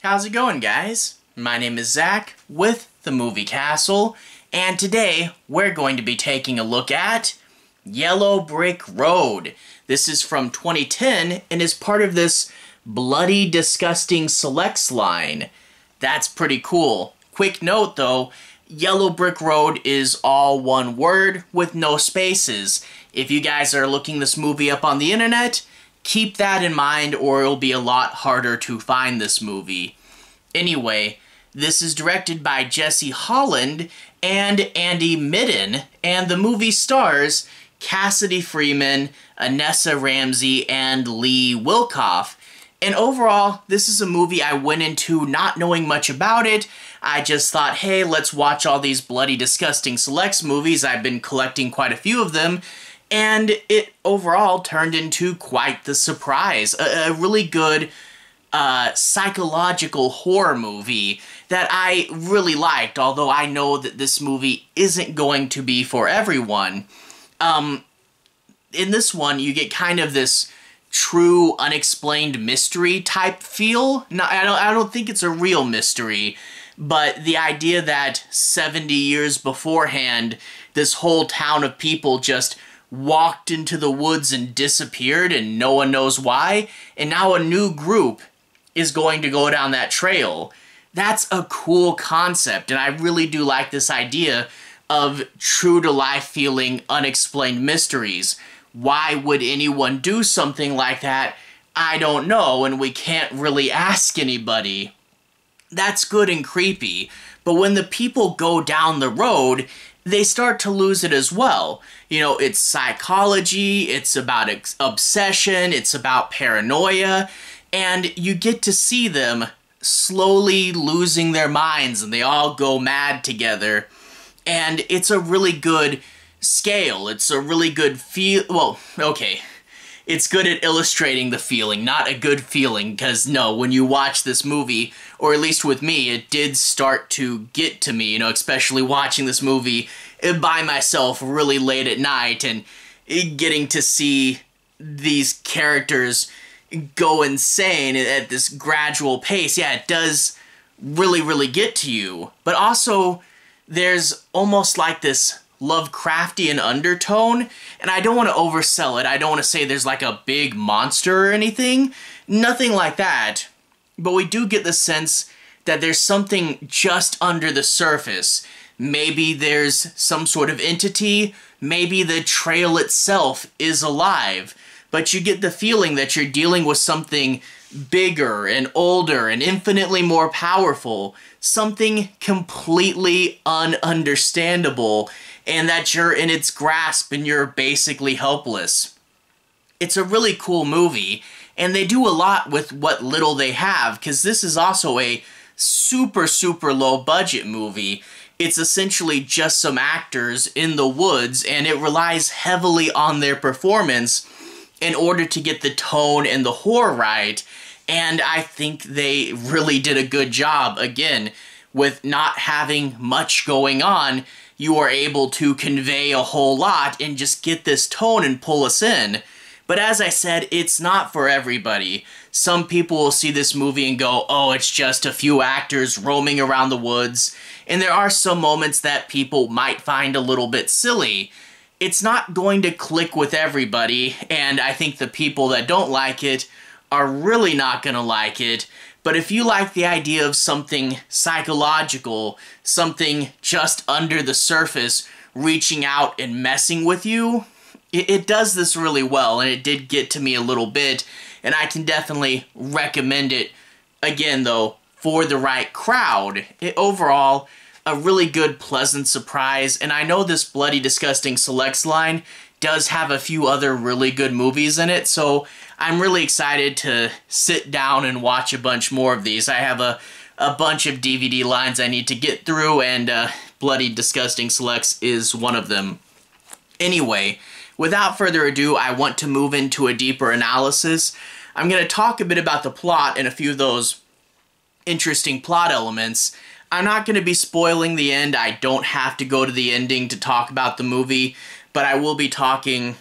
How's it going, guys? My name is Zach with the Movie Castle, and today we're going to be taking a look at Yellow Brick Road. This is from 2010 and is part of this Bloody Disgusting Selects line. That's pretty cool. Quick note though, Yellow Brick Road is all one word with no spaces. If you guys are looking this movie up on the internet, keep that in mind or it'll be a lot harder to find this movie. Anyway, this is directed by Holland and Andy Mitton, and the movie stars Cassidy Freeman, Anessa Ramsey, and Wilkof. And overall, this is a movie I went into not knowing much about it. I just thought, hey, let's watch all these Bloody Disgusting Selects movies. I've been collecting quite a few of them. And it overall turned into quite the surprise. A really good psychological horror movie that I really liked, although I know that this movie isn't going to be for everyone. In this one, you get kind of this true unexplained mystery type feel. No, I don't think it's a real mystery, but the idea that 70 years beforehand, this whole town of people just walked into the woods and disappeared and no one knows why, and now a new group is going to go down that trail. That's a cool concept, and I really do like this idea of true-to-life feeling unexplained mysteries. Why would anyone do something like that? I don't know, and we can't really ask anybody. That's good and creepy, but when the people go down the road, they start to lose it as well. You know, it's psychology, it's about obsession, it's about paranoia, and you get to see them slowly losing their minds, and they all go mad together. And it's a really good scale. It's a really good it's good at illustrating the feeling, not a good feeling, because no, when you watch this movie, or at least with me, it did start to get to me, you know, especially watching this movie by myself really late at night and getting to see these characters go insane at this gradual pace. Yeah, it does really, really get to you. But also, there's almost like this Lovecraftian undertone, and I don't want to oversell it. I don't want to say there's like a big monster or anything. Nothing like that. But we do get the sense that there's something just under the surface. Maybe there's some sort of entity. Maybe the trail itself is alive. But you get the feeling that you're dealing with something bigger and older and infinitely more powerful. Something completely ununderstandable, and that you're in its grasp and you're basically helpless. It's a really cool movie, and they do a lot with what little they have, because this is also a super, super low budget movie. It's essentially just some actors in the woods, and it relies heavily on their performance in order to get the tone and the horror right. And I think they really did a good job. Again, with not having much going on, you are able to convey a whole lot and just get this tone and pull us in. But as I said, it's not for everybody. Some people will see this movie and go, oh, it's just a few actors roaming around the woods. And there are some moments that people might find a little bit silly. It's not going to click with everybody, and I think the people that don't like it are really not going to like it. But if you like the idea of something psychological, something just under the surface, reaching out and messing with you, it does this really well, and it did get to me a little bit, and I can definitely recommend it, again though, for the right crowd. Overall, a really good, pleasant surprise, and I know this Bloody Disgusting Selects line does have a few other really good movies in it, so I'm really excited to sit down and watch a bunch more of these. I have a bunch of DVD lines I need to get through, and Bloody Disgusting Selects is one of them. Anyway, without further ado, I want to move into a deeper analysis. I'm going to talk a bit about the plot and a few of those interesting plot elements. I'm not going to be spoiling the end. I don't have to go to the ending to talk about the movie, but I will be talking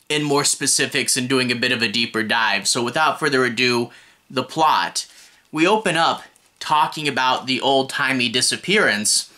in more specifics and doing a bit of a deeper dive. So without further ado, the plot. we open up talking about the old-timey disappearance,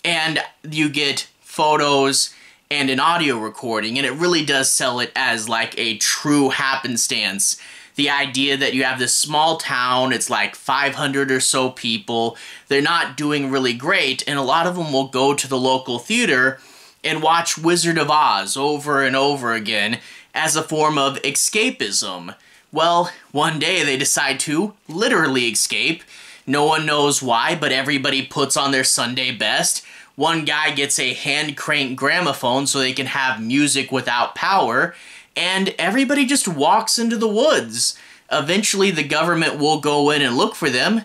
and you get photos and an audio recording, and it really does sell it as like a true happenstance. The idea that you have this small town, it's like 500 or so people, they're not doing really great, and a lot of them will go to the local theater and watch Wizard of Oz over and over again as a form of escapism. Well, one day they decide to literally escape. No one knows why, but everybody puts on their Sunday best. One guy gets a hand-cranked gramophone so they can have music without power, and everybody just walks into the woods. Eventually the government will go in and look for them,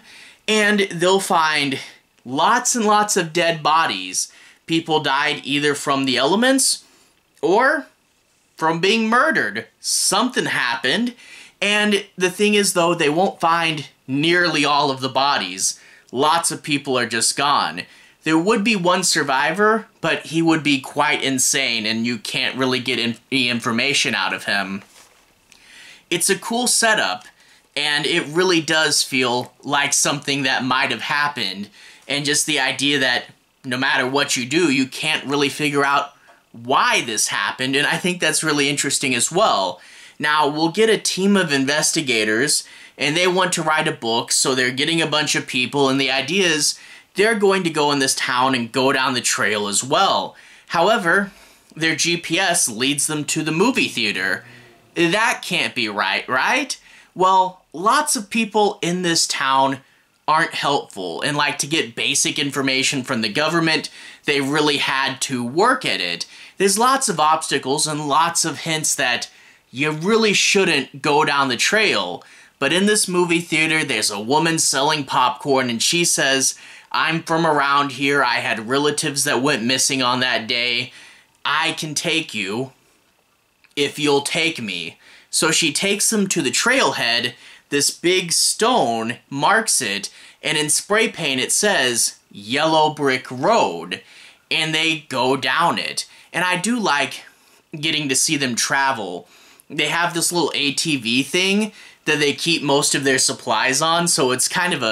and they'll find lots and lots of dead bodies. People died either from the elements or from being murdered. Something happened, and the thing is though, they won't find nearly all of the bodies. Lots of people are just gone. There would be one survivor, but he would be quite insane and you can't really get any information out of him. It's a cool setup, and it really does feel like something that might have happened, and just the idea that no matter what you do, you can't really figure out why this happened, and I think that's really interesting as well. Now, we'll get a team of investigators, and they want to write a book, so they're getting a bunch of people, and the idea is they're going to go in this town and go down the trail as well. However, their GPS leads them to the movie theater. That can't be right, right? Well, lots of people in this town aren't helpful, and like to get basic information from the government, they really had to work at it. There's lots of obstacles and lots of hints that you really shouldn't go down the trail. But in this movie theater, there's a woman selling popcorn, and she says, "I'm from around here, I had relatives that went missing on that day. I can take you if you'll take me." So she takes them to the trailhead. This big stone marks it, and in spray paint it says, "Yellow Brick Road," and they go down it. And I do like getting to see them travel. They have this little ATV thing that they keep most of their supplies on, so it's kind of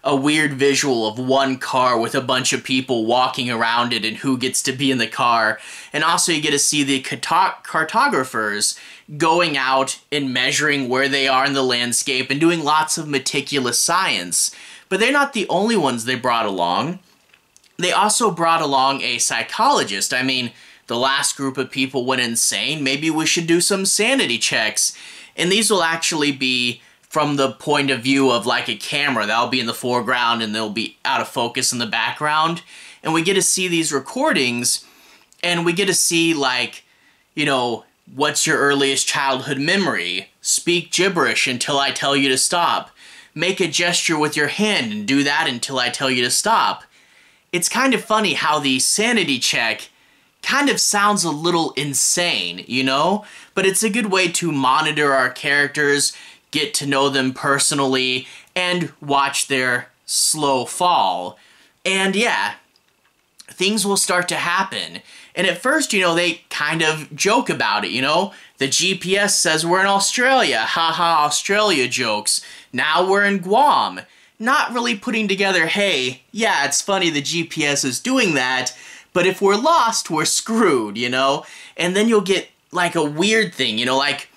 a weird visual of one car with a bunch of people walking around it and who gets to be in the car. And also you get to see the cartographers going out and measuring where they are in the landscape and doing lots of meticulous science. But they're not the only ones they brought along. They also brought along a psychologist. I mean, the last group of people went insane. Maybe we should do some sanity checks. And these will actually be from the point of view of like a camera. That'll be in the foreground and they'll be out of focus in the background. And we get to see these recordings, and we get to see like, you know, what's your earliest childhood memory? Speak gibberish until I tell you to stop. Make a gesture with your hand and do that until I tell you to stop. It's kind of funny how the sanity check kind of sounds a little insane, you know? But it's a good way to monitor our characters, get to know them personally, and watch their slow fall. And yeah, things will start to happen. And at first, you know, they kind of joke about it, you know? The GPS says we're in Australia. Haha, Australia jokes. Now we're in Guam. Not really putting together, hey, yeah, it's funny the GPS is doing that, but if we're lost, we're screwed, you know? And then you'll get like a weird thing, you know, like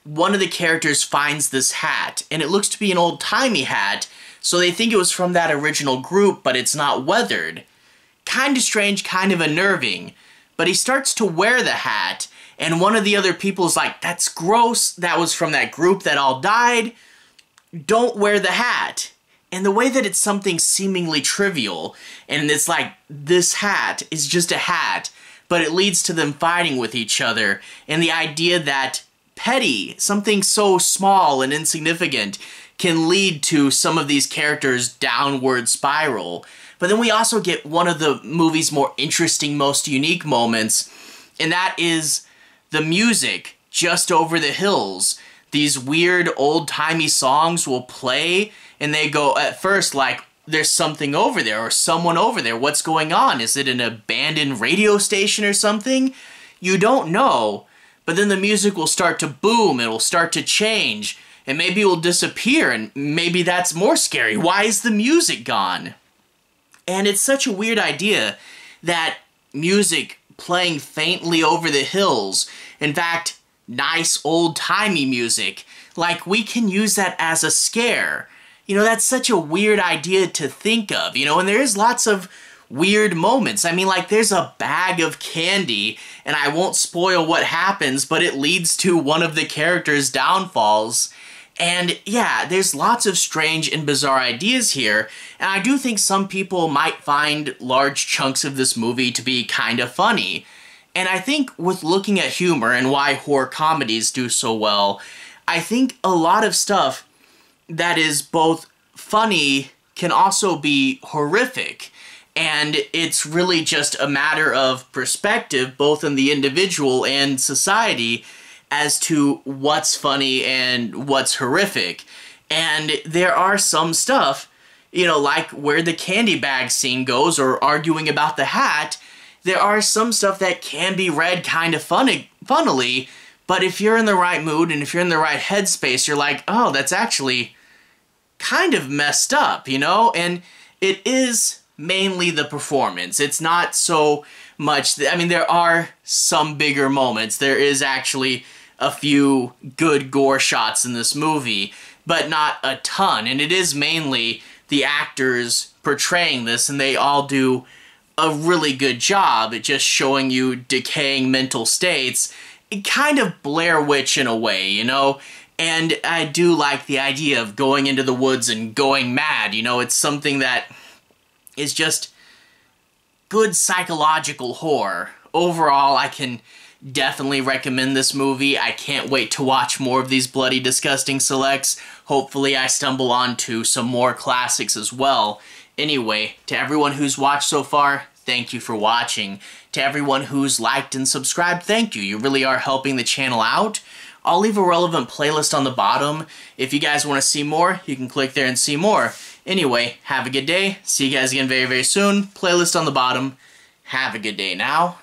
one of the characters finds this hat, and it looks to be an old-timey hat, so they think it was from that original group, but it's not weathered. Kind of strange, kind of unnerving. But he starts to wear the hat, and one of the other people is like, "That's gross, that was from that group that all died. Don't wear the hat." And the way that it's something seemingly trivial, and it's like, this hat is just a hat, but it leads to them fighting with each other, and the idea that petty, something so small and insignificant, can lead to some of these characters' downward spiral. But then we also get one of the movie's more interesting, most unique moments, and that is the music just over the hills. These weird old-timey songs will play, and they go at first like, there's something over there, or someone over there, what's going on? Is it an abandoned radio station or something? You don't know, but then the music will start to boom, it will start to change, and maybe it will disappear, and maybe that's more scary. Why is the music gone? And it's such a weird idea that music playing faintly over the hills, in fact, nice old-timey music, like we can use that as a scare. You know, that's such a weird idea to think of, you know, and there is lots of weird moments. I mean, like, there's a bag of candy, and I won't spoil what happens, but it leads to one of the characters' downfalls. And yeah, there's lots of strange and bizarre ideas here, and I do think some people might find large chunks of this movie to be kind of funny. And I think with looking at humor and why horror comedies do so well, I think a lot of stuff that is both funny can also be horrific. And it's really just a matter of perspective, both in the individual and society, as to what's funny and what's horrific. And there are some stuff, you know, like where the candy bag scene goes, or arguing about the hat, there are some stuff that can be read kind of funnily, but if you're in the right mood and if you're in the right headspace, you're like, oh, that's actually kind of messed up, you know? And it is mainly the performance. It's not so much, I mean, there are some bigger moments. There is actually a few good gore shots in this movie, but not a ton. And it is mainly the actors portraying this, and they all do a really good job at just showing you decaying mental states. It kind of Blair Witch in a way, you know? And I do like the idea of going into the woods and going mad, you know? It's something that is just good psychological horror. Overall, I can definitely recommend this movie. I can't wait to watch more of these bloody, disgusting selects. Hopefully I stumble onto some more classics as well. Anyway, to everyone who's watched so far, thank you for watching. To everyone who's liked and subscribed, thank you. You really are helping the channel out. I'll leave a relevant playlist on the bottom. If you guys want to see more, you can click there and see more. Anyway, have a good day. See you guys again very, very soon. Playlist on the bottom. Have a good day now.